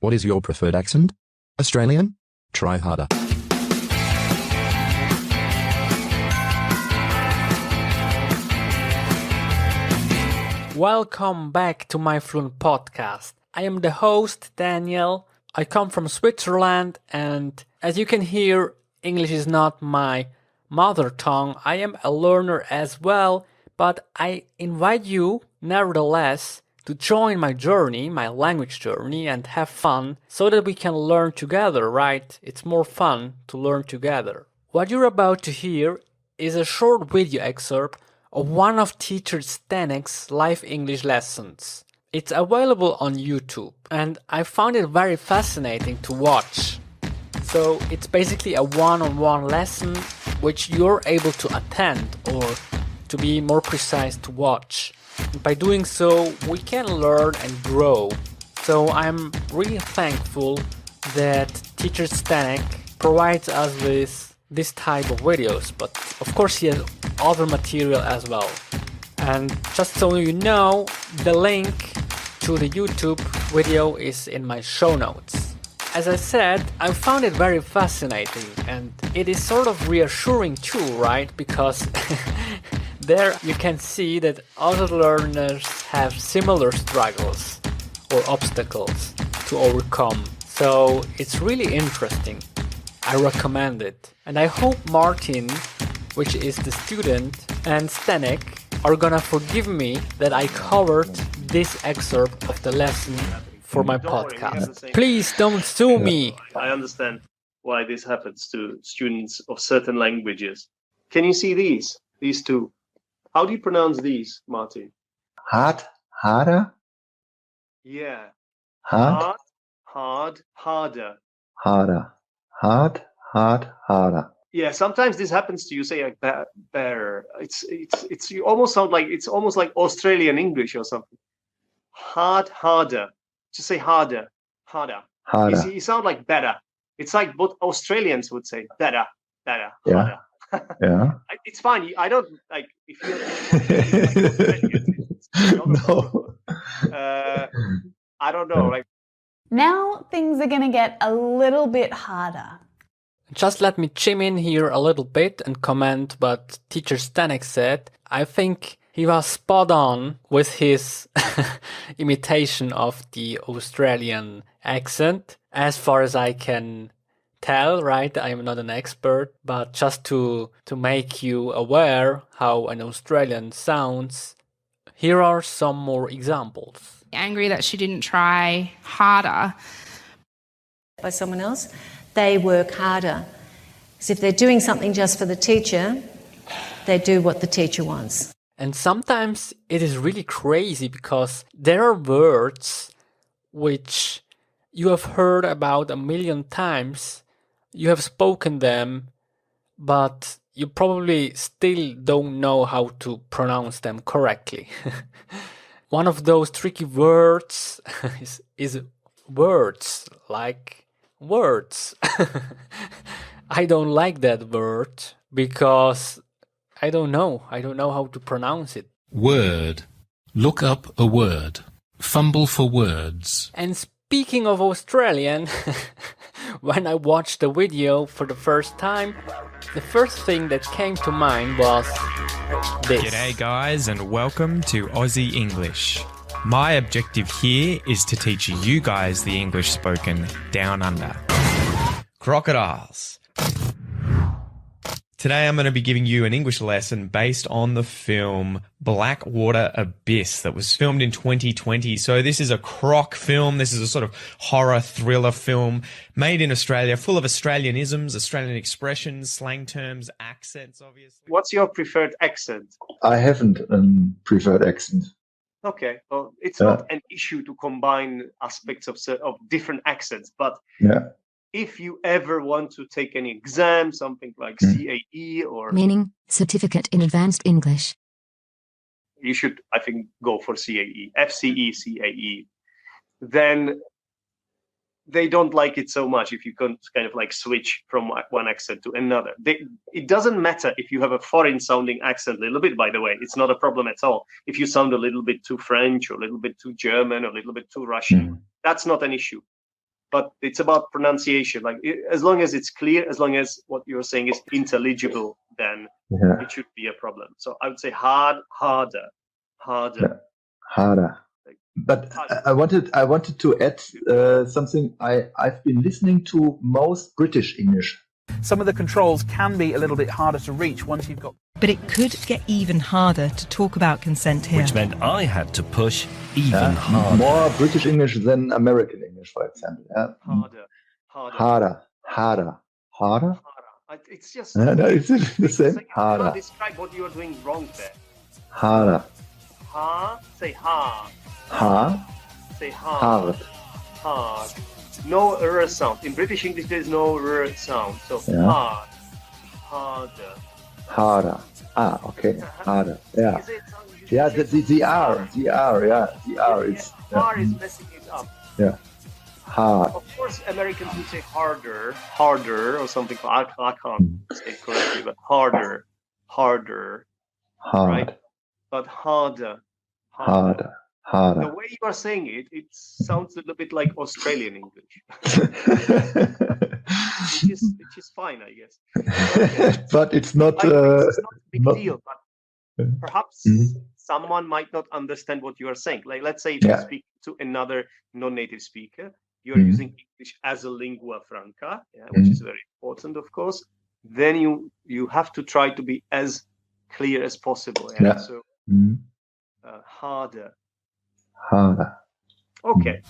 What is your preferred accent? Australian? Try harder. Welcome back to MyFluentPodcast. I am the host, Daniel. I come from Switzerland, and as you can hear, English is not my mother tongue. I am a learner as well, but I invite you, nevertheless, to join my journey, my language journey, and have fun so that we can learn together, right? It's more fun to learn together. What you're about to hear is a short video excerpt of one of Teacher Zdenek's live English lessons. It's available on YouTube, and I found it very fascinating to watch. So it's basically a one-on-one lesson which you're able to attend, or to be more precise, to watch. And by doing so, we can learn and grow. So I'm really thankful that Teacher Zdenek provides us with this type of videos, but of course he has other material as well. And just so you know, the link to the YouTube video is in my show notes. As I said, I found it very fascinating, and it is sort of reassuring too, right? Because there you can see that other learners have similar struggles or obstacles to overcome. So it's really interesting. I recommend it. And I hope Martin, which is the student, and Zdenek are gonna forgive me that I covered this excerpt of the lesson for my podcast. Please don't sue me. I understand why this happens to students of certain languages. Can you see these two? How do you pronounce these, Martin? Hard, harder? Yeah. Hard? Hard, harder. Harder. Hard, harder. Yeah, sometimes this happens to you, say like better. It's you almost sound like it's almost like Australian English or something. Hard, harder. Just say harder, harder. Harder. You sound like better. It's like what Australians would say, better, Yeah. harder. Yeah. It's fine. I don't like if you. No. I don't know. Like Now things are going to get a little bit harder. Just let me chime in here a little bit and comment what Teacher Zdenek said. I think he was spot on with his imitation of the Australian accent. As far as I can tell, right? I am not an expert, but just to make you aware how an Australian sounds, here are some more examples. Angry that she didn't try harder. By someone else, they work harder. Because if they're doing something just for the teacher, they do what the teacher wants. And sometimes it is really crazy because there are words which you have heard about a million times, you have spoken them, but you probably still don't know how to pronounce them correctly. One of those tricky words is words, like words. I don't like that word because I don't know how to pronounce it. Word. Look up a word. Fumble for words. And speaking of Australian, when I watched the video for the first time, the first thing that came to mind was this. G'day guys and welcome to Aussie English. My objective here is to teach you guys the English spoken down under. Crocodiles. Today I'm going to be giving you an English lesson based on the film Blackwater Abyss that was filmed in 2020. So this is a croc film. This is a sort of horror thriller film made in Australia, full of Australianisms, Australian expressions, slang terms, accents, obviously. What's your preferred accent? I haven't a preferred accent. Okay, well, it's not an issue to combine aspects of different accents, but Yeah. if you ever want to take an exam, something like CAE or... Meaning, Certificate in Advanced English. You should, I think, go for CAE, FCE CAE. Then they don't like it so much if you can kind of like switch from one accent to another. It doesn't matter if you have a foreign sounding accent a little bit, by the way. It's not a problem at all. If you sound a little bit too French or a little bit too German or a little bit too Russian, that's not an issue. but it's about pronunciation. Like as long as it's clear, as long as what you're saying is intelligible, then it should be a problem. So I would say hard, harder, harder, harder. But I wanted to add something. I've been listening to most British English. Some of the controls can be a little bit harder to reach once you've got... But it could get even harder to talk about consent here. Which meant I had to push even harder. More British English than American English, for example. Harder, harder, harder, harder. It's just... No, it's the same. Harder. Describe what you are doing wrong there. Harder. Ha, say ha. Ha. Say hard. Hard. No r sound. In British English, there is no r sound. So hard, harder, harder. Ah, okay, harder. Yeah, yeah. The R, yeah, the R is. R is messing it up. Yeah, hard. Of course, Americans would say harder, harder, or something. I can't say it correctly, but harder, harder, right? But harder, harder. Harder. The way you are saying it, it sounds a little bit like Australian English, which is fine, I guess. But it's not. It's not a big deal. But perhaps someone might not understand what you are saying. Like, let's say if you speak to another non-native speaker, you are using English as a lingua franca, which is very important, of course. Then you have to try to be as clear as possible. Yeah. So harder. Harder. Okay.